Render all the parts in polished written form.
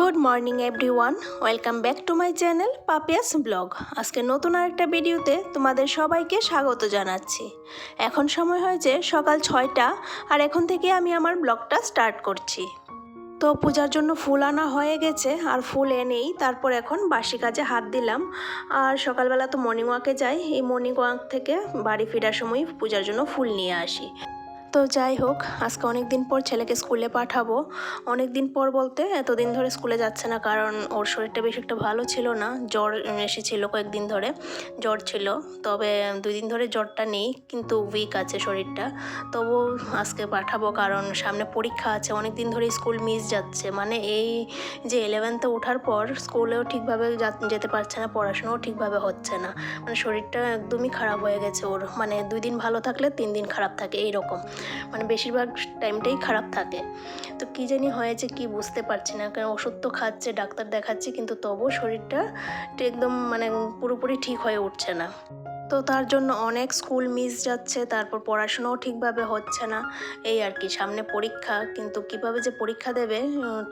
Good morning everyone, welcome back to my channel Papiya's blog. আজকে নতুন আরেকটা ভিডিওতে তোমাদের সবাইকে স্বাগত জানাচ্ছি। এখন সময় হয়েছে সকাল 6টা, আর এখন থেকে আমি আমার ব্লগটা স্টার্ট করছি। তো পূজার জন্য ফুল আনা হয়ে গেছে, আর ফুল এনেই তারপর এখন বাসি কাজে হাত দিলাম। আর সকালবেলা তো মর্নিং ওয়াকে যাই, এই মর্নিং ওয়াক থেকে বাড়ি ফেরার সময় পূজার জন্য ফুল নিয়ে আসি। তো যাই হোক, আজকে অনেক দিন পর ছেলেকে স্কুলে পাঠাবো। অনেক দিন পর বলতে এতদিন ধরে স্কুলে যাচ্ছে না, কারণ ওর শরীরটা বেশ একটা ভালো ছিল না। জ্বর এসেছিলো কয়েকদিন ধরে, জ্বর ছিল। তবে 2 দিন ধরে জ্বরটা নেই, কিন্তু উইক আছে শরীরটা। তবু আজকে পাঠাবো, কারণ সামনে পরীক্ষা আছে। অনেক দিন ধরে স্কুল মিস যাচ্ছে, মানে এই যে 11th ওঠার পর স্কুলেও ঠিকভাবে যেতে পারছে না, পড়াশোনাও ঠিকভাবে হচ্ছে না। মানে শরীরটা একদমই খারাপ হয়ে গেছে ওর। মানে 2 দিন ভালো থাকলে 3 দিন খারাপ থাকে, এইরকম। মানে বেশিরভাগ টাইমটাই খারাপ থাকে। তো কী জানি হয়েছে, কি বুঝতে পারছি না। কারণ ওষুধ তো খাচ্ছে, ডাক্তার দেখাচ্ছি, কিন্তু তবুও শরীরটা একদম মানে পুরোপুরি ঠিক হয়ে উঠছে না। তো তার জন্য অনেক স্কুল মিস যাচ্ছে, তারপর পড়াশোনাও ঠিকভাবে হচ্ছে না। এই আর কি, সামনে পরীক্ষা, কিন্তু কিভাবে যে পরীক্ষা দেবে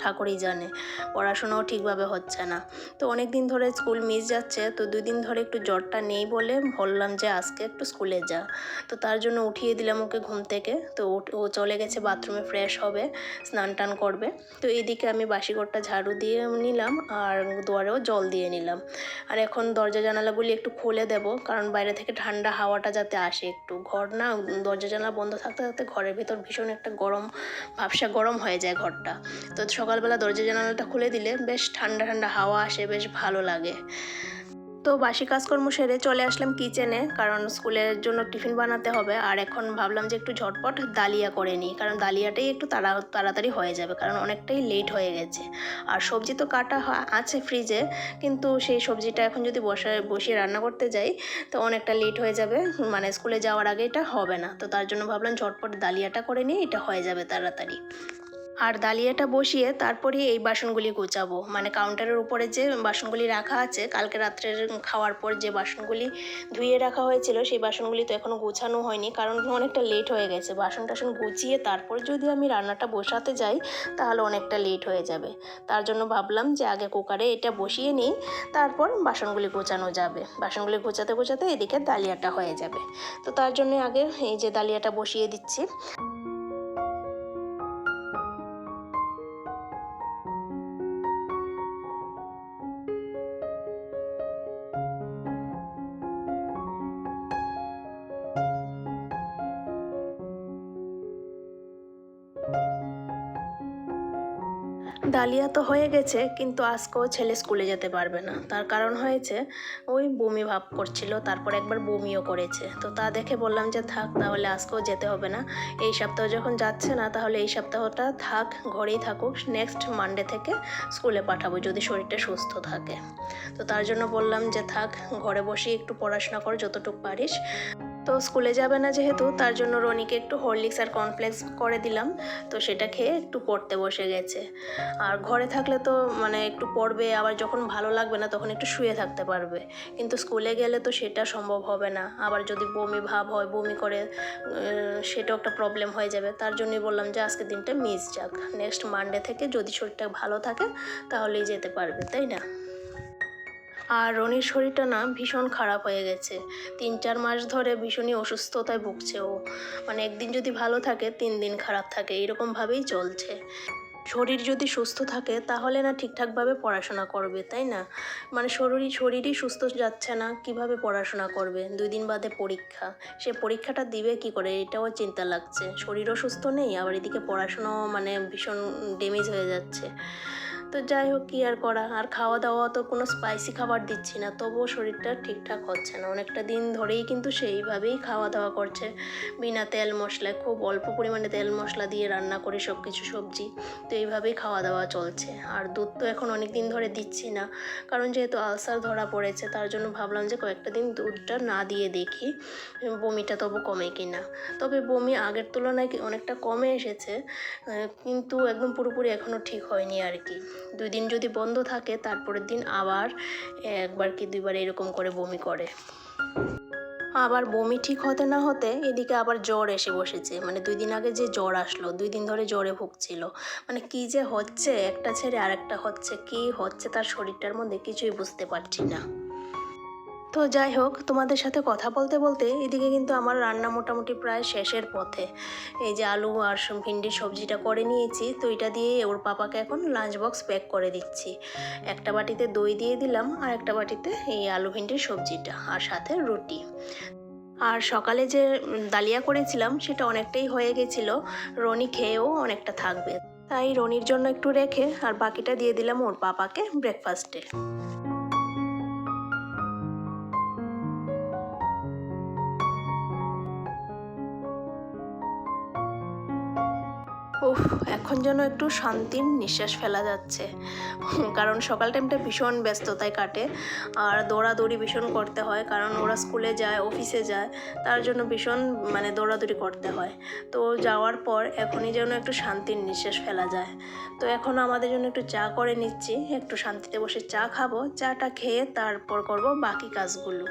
ঠাকুরই জানে। পড়াশোনাও ঠিকভাবে হচ্ছে না। তো অনেক দিন ধরে স্কুল মিস যাচ্ছে, তো 2 দিন ধরে একটু জ্বরটা নেই বলে বললাম যে আজকে একটু স্কুলে যা। তো তার জন্য উঠিয়ে দিলাম ওকে ঘুম থেকে। তো ও চলে গেছে বাথরুমে, ফ্রেশ হবে, স্নান টান করবে। তো এইদিকে আমি বাসিঘরটা ঝাড়ু দিয়ে নিলাম, আর দুয়ারেও জল দিয়ে নিলাম। আর এখন দরজা জানালাগুলি একটু খুলে দেব, কারণ বাইরে থেকে ঠান্ডা হাওয়াটা যাতে আসে একটু। ঘর না, দরজা জানালা বন্ধ থাকতে থাকতে ঘরের ভিতর ভীষণ একটা গরম, ভাবসা গরম হয়ে যায় ঘরটা। তো সকালবেলা দরজা জানালাটা খুলে দিলে বেশ ঠান্ডা ঠান্ডা হাওয়া আসে, বেশ ভালো লাগে। তো বাসি কাজকর্ম সেরে চলে আসলাম কিচেনে, কারণ স্কুলের জন্য টিফিন বানাতে হবে। আর এখন ভাবলাম যে একটু ঝটপট দালিয়া করে নিই, কারণ দালিয়াটাই একটু তাড়াতাড়ি হয়ে যাবে, কারণ অনেকটাই লেট হয়ে গেছে। আর সবজি তো কাটা আছে ফ্রিজে, কিন্তু সেই সবজিটা এখন যদি বসিয়ে রান্না করতে যাই তো অনেকটা লেট হয়ে যাবে, মানে স্কুলে যাওয়ার আগে এটা হবে না। তো তার জন্য ভাবলাম ঝটপট দালিয়াটা করে নিই, এটা হয়ে যাবে তাড়াতাড়ি। আর দালিয়াটা বসিয়ে তারপরে এই বাসনগুলি গোছাবো, মানে কাউন্টারের উপরে যে বাসনগুলি রাখা আছে, কালকে রাত্রের খাওয়ার পর যে বাসনগুলি ধুয়ে রাখা হয়েছিল, সেই বাসনগুলি তো এখনও গোছানো হয়নি, কারণ অনেকটা লেট হয়ে গেছে। বাসন টাসন গুছিয়ে তারপর যদি আমি রান্নাটা বসাতে যাই তাহলে অনেকটা লেট হয়ে যাবে। তার জন্য ভাবলাম যে আগে কুকারে এটা বসিয়ে নিই, তারপর বাসনগুলি গোছানো যাবে। বাসনগুলি গোছাতে গোছাতে এদিকে দালিয়াটা হয়ে যাবে। তো তার জন্য আগে এই যে দালিয়াটা বসিয়ে দিচ্ছি। ডালিয়া তো হয়ে গেছে, কিন্তু আজকেও ছেলে স্কুলে যেতে পারবে না। তার কারণ হয়েছে, ওই বমি ভাব করছিল, তারপর একবার বমিও করেছে। তো তা দেখে বললাম যে থাক, তাহলে আজকেও যেতে হবে না। এই সপ্তাহ যখন যাচ্ছে না, তাহলে এই সপ্তাহটা থাক, ঘরেই থাকুক। নেক্সট মানডে থেকে স্কুলে পাঠাবো, যদি শরীরটা সুস্থ থাকে। তো তার জন্য বললাম যে থাক, ঘরে বসে একটু পড়াশোনা কর যতটুকু পারিস। তো স্কুলে যাবে না যেহেতু, তার জন্য রনিকে একটু হরলিক্স আর কর্নফ্লেক্স করে দিলাম। তো সেটা খেয়ে একটু পড়তে বসে গেছে। আর ঘরে থাকলে তো মানে একটু পড়বে, আবার যখন ভালো লাগবে না তখন একটু শুয়ে থাকতে পারবে। কিন্তু স্কুলে গেলে তো সেটা সম্ভব হবে না। আবার যদি বমি ভাব হয়, বমি করে, সেটাও একটা প্রবলেম হয়ে যাবে। তার জন্যই বললাম যে আজকের দিনটা মিস যাক, নেক্সট মানডে থেকে যদি শরীরটা ভালো থাকে তাহলেই যেতে পারবে, তাই না? আর রনির শরীরটা না ভীষণ খারাপ হয়ে গেছে। 3-4 মাস ধরে ভীষণই অসুস্থতায় ভুগছে ও। মানে একদিন যদি ভালো থাকে 3 দিন খারাপ থাকে, এরকমভাবেই চলছে। শরীর যদি সুস্থ থাকে তাহলে না ঠিকঠাকভাবে পড়াশোনা করবে, তাই না? মানে শরীরই সুস্থ যাচ্ছে না, কিভাবে পড়াশোনা করবে? 2 দিন বাদে পরীক্ষা, সে পরীক্ষাটা দিবে কি করে, এটাও চিন্তা লাগছে। শরীরও সুস্থ নেই, আবার এদিকে পড়াশোনাও মানে ভীষণ ড্যামেজ হয়ে যাচ্ছে। তো যাই হোক, কী আর করা। আর খাওয়া দাওয়া তো কোনো স্পাইসি খাবার দিচ্ছি না, তবুও শরীরটা ঠিকঠাক হচ্ছে না। অনেকটা দিন ধরেই কিন্তু সেইভাবেই খাওয়া দাওয়া করছে, বিনা তেল মশলায়, খুব অল্প পরিমাণে তেল মশলা দিয়ে রান্না করে সব কিছু সবজি। তো এইভাবেই খাওয়া দাওয়া চলছে। আর দুধ তো এখন অনেক দিন ধরে দিচ্ছি না, কারণ যেহেতু আলসার ধরা পড়েছে, তার জন্য ভাবলাম যে কয়েকটা দিন দুধটা না দিয়ে দেখি বমিটা তবু কমে কি না। তবে বমি আগের তুলনায় অনেকটা কমে এসেছে, কিন্তু একদম পুরোপুরি এখনও ঠিক হয়নি আর কি। 2 দিন যদি বন্ধ থাকে, তারপরের দিন আবার 1বার কি 2বার এরকম করে বমি করে। আবার বমি ঠিক হতে না হতে এদিকে আবার জ্বর এসে বসেছে। মানে 2 দিন আগে যে জ্বর আসলো, 2 দিন ধরে জ্বরে ভুগছিল। মানে কী যে হচ্ছে, একটা ছেড়ে আরেকটা হচ্ছে, কী হচ্ছে তার শরীরটার মধ্যে কিছুই বুঝতে পারছি না। তো যাই হোক, তোমাদের সাথে কথা বলতে বলতে এদিকে কিন্তু আমার রান্না মোটামুটি প্রায় শেষের পথে। এই যে আলু আর ভিন্ডির সবজিটা করে নিয়েছি, তো এটা দিয়ে ওর পাপাকে এখন লাঞ্চ বক্স প্যাক করে দিচ্ছি। একটা বাটিতে দই দিয়ে দিলাম আর একটা বাটিতে এই আলু ভিন্ডির সবজিটা আর সাথে রুটি। আর সকালে যে ডালিয়া করেছিলাম সেটা অনেকটাই হয়ে গেছিলো, রনি খেয়েও অনেকটা থাকবে, তাই রনির জন্য একটু রেখে আর বাকিটা দিয়ে দিলাম ওর পাপাকে ব্রেকফাস্টে। উফ, এখন যেন একটু শান্তির নিঃশ্বাস ফেলা যাচ্ছে। কারণ সকাল টাইমটা ভীষণ ব্যস্ততায় কাটে আর দৌড়াদৌড়ি ভীষণ করতে হয়, কারণ ওরা স্কুলে যায়, অফিসে যায়, তার জন্য ভীষণ মানে দৌড়াদৌড়ি করতে হয়। তো যাওয়ার পর এখনই যেন একটু শান্তির নিঃশ্বাস ফেলা যায়। তো এখন আমাদের জন্য একটু চা করে নিচ্ছি, একটু শান্তিতে বসে চা খাবো, চাটা খেয়ে তারপর করব বাকি কাজগুলো।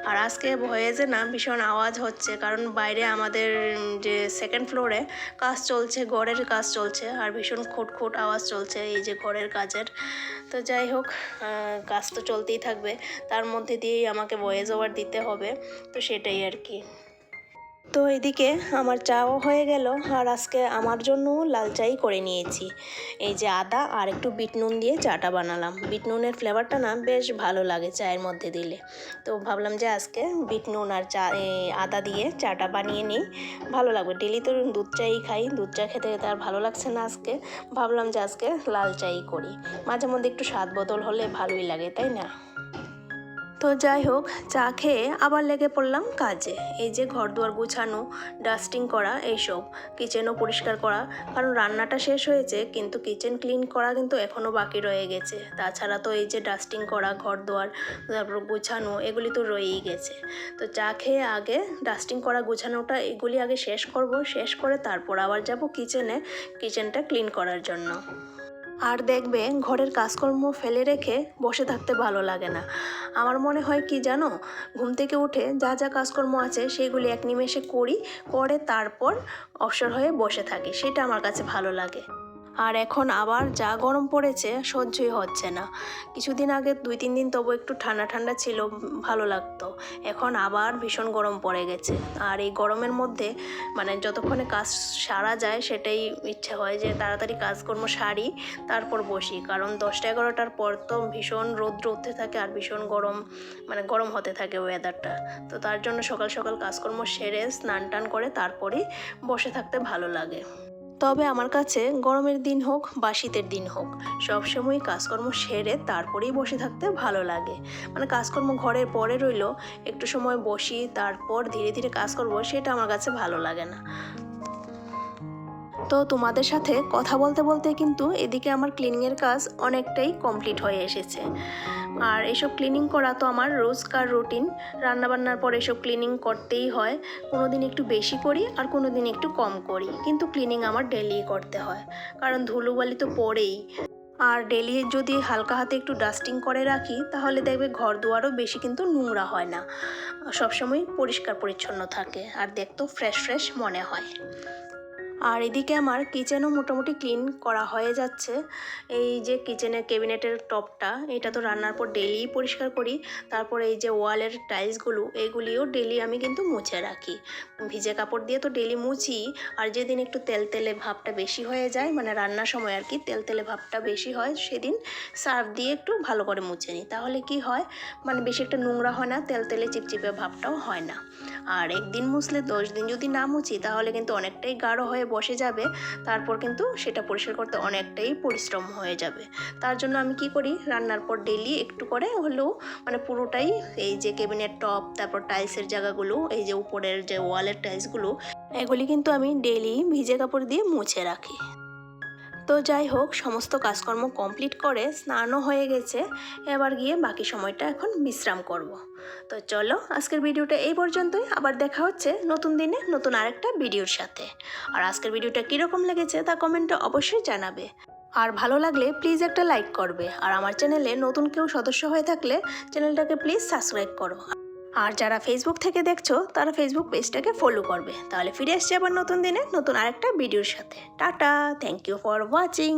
আর আজকে ভয়েসে না ভীষণ আওয়াজ হচ্ছে, কারণ বাইরে আমাদের যে সেকেন্ড ফ্লোরে কাজ চলছে, ঘরের কাজ চলছে, আর ভীষণ খুট আওয়াজ চলছে এই যে ঘরের কাজের। তো যাই হোক, কাজ তো চলতেই থাকবে, তার মধ্যে দিয়েই আমাকে ভয়েস ওভার দিতে হবে, তো সেটাই আর কি। তো এদিকে আমার চাও হয়ে গেল, আর আজকে আমার জন্য লাল চাই করে নিয়েছি। এই যে আদা আর একটু বিট নুন দিয়ে চাটা বানালাম। বিট নুনের ফ্লেভারটা না বেশ ভালো লাগে চায়ের মধ্যে দিলে, তো ভাবলাম যে আজকে বিট নুন আর আদা দিয়ে চাটা বানিয়ে নিই, ভালো লাগবে। ডেলি তো দুধ চাই খাই, দুধ চা খেতে খেতে আর ভালো লাগছে না, আজকে ভাবলাম যে আজকে লাল চাই করি। মাঝে মধ্যে একটু স্বাদ বদল হলে ভালোই লাগে, তাই না? তো যাই হোক, চা খেয়ে আবার লেগে পড়লাম কাজে। এই যে ঘর দুয়ার গুছানো, ডাস্টিং করা, এইসব, কিচেনও পরিষ্কার করা। কারণ রান্নাটা শেষ হয়েছে কিন্তু কিচেন ক্লিন করা কিন্তু এখনও বাকি রয়ে গেছে। তাছাড়া তো এই যে ডাস্টিং করা, ঘর দুয়ার, তারপর গুছানো, এগুলি তো রয়েই গেছে। তো চা খেয়ে আগে ডাস্টিং করা, গুছানোটা এগুলি আগে শেষ করব, শেষ করে তারপর আবার যাব কিচেনটা ক্লিন করার জন্য। আর দেখবে ঘরের কাজকর্ম ফেলে রেখে বসে থাকতে ভালো লাগে না। আমার মনে হয় কি জানো, ঘুম থেকে উঠে যা যা কাজকর্ম আছে সেগুলি এক নিমেষে করে তারপর অবসর হয়ে বসে থাকি, সেটা আমার কাছে ভালো লাগে। আর এখন আবার যা গরম পড়েছে সহ্যই হচ্ছে না। কিছুদিন আগে 2-3 দিন তবু একটু ঠান্ডা ঠান্ডা ছিল, ভালো লাগতো। এখন আবার ভীষণ গরম পড়ে গেছে। আর এই গরমের মধ্যে মানে যতক্ষণে কাজ সারা যায় সেটাই ইচ্ছে হয় যে তাড়াতাড়ি কাজকর্ম সারি তারপর বসি, কারণ 10টা-11টার পর তো ভীষণ রৌদ্র উঠতে থাকে আর ভীষণ গরম, মানে গরম হতে থাকে ওয়েদারটা। তো তার জন্য সকাল সকাল কাজকর্ম সেরে স্নান টান করে তারপরেই বসে থাকতে ভালো লাগে। তবে আমার কাছে গরমের দিন হোক বা শীতের দিন হোক, সবসময় কাজকর্ম সেরে তারপরেই বসে থাকতে ভালো লাগে। মানে কাজকর্ম ঘরের পরে রইল, একটু সময় বসি তারপর ধীরে ধীরে কাজ করব, সেটা আমার কাছে ভালো লাগে না। তো তোমাদের সাথে কথা বলতে বলতে কিন্তু এদিকে আমার ক্লিনিংয়ের কাজ অনেকটাই কমপ্লিট হয়ে এসেছে। আর এসব ক্লিনিং করা তো আমার রোজকার রুটিন, রান্নাবান্নার পর এসব ক্লিনিং করতেই হয়। কোনো দিন একটু বেশি করি আর কোনো দিন একটু কম করি, কিন্তু ক্লিনিং আমার ডেলি করতে হয়, কারণ ধুলোবালি তো পড়েই। আর ডেলি যদি হালকা হাতে একটু ডাস্টিং করে রাখি তাহলে দেখবে ঘর দুয়ারও বেশি কিন্তু নোংরা হয় না, সবসময় পরিষ্কার পরিচ্ছন্ন থাকে আর দেখতেও ফ্রেশ ফ্রেশ মনে হয়। আর এদিকে আমার কিচেনও মোটামুটি ক্লিন করা হয়ে যাচ্ছে। এই যে কিচেনের ক্যাবিনেটের টপটা, এটা তো রান্নার পর ডেলি পরিষ্কার করি। তারপর এই যে ওয়ালের টাইলসগুলো, এগুলিও ডেলি আমি কিন্তু মুছে রাখি। ভিজে কাপড় দিয়ে তো ডেলি মুছি, আর যেদিন একটু তেলতেলে ভাবটা বেশি হয়ে যায়, মানে রান্নার সময় আর কি তেলতেলে ভাবটা বেশি হয়, সেদিন সার্ফ দিয়ে একটু ভালো করে মুছে নিই। তাহলে কি হয়, মানে বেশি একটা নোংরা হয় না, তেলতেলে চিপচিপে ভাবটাও হয় না। আর একদিন মুছলে 10 দিন যদি না মুছি তাহলে কিন্তু অনেকটাই গাঢ় হয়ে বসে যাবে, তারপর কিন্তু সেটা পরিষ্কার করতে অনেকটাই পরিশ্রম হয়ে যাবে। তার জন্য আমি কি করি, রান্নার পর ডেলি একটু করে হলেও, মানে পুরোটাই এই যে ক্যাবিনেট টপ, তারপর টাইলসের জায়গাগুলো, এই যে উপরের যে ওয়ালের টাইলসগুলো, এগুলি কিন্তু আমি ডেলি ভিজে কাপড় দিয়ে মুছে রাখি। তো যাই হোক, সমস্ত কাজকর্ম কমপ্লিট করে স্নানও হয়ে গেছে, এবার গিয়ে বাকি সময়টা এখন বিশ্রাম করব। তো চলো, আজকের ভিডিওটা এই পর্যন্তই। আবার দেখা হচ্ছে নতুন দিনে নতুন আরেকটা ভিডিওর সাথে। আর আজকের ভিডিওটা কীরকম লেগেছে তা কমেন্টে অবশ্যই জানাবে। আর ভালো লাগলে প্লিজ একটা লাইক করবে। আর আমার চ্যানেলে নতুন কেউ সদস্য হয়ে থাকলে চ্যানেলটাকে প্লিজ সাবস্ক্রাইব করো। আর যারা ফেসবুক থেকে দেখছো তারা ফেসবুক পেজটাকে ফলো করবে। তাহলে ফিরে আসছি আবার নতুন দিনে নতুন আরেকটা ভিডিওর সাথে। Tata, thank you for watching.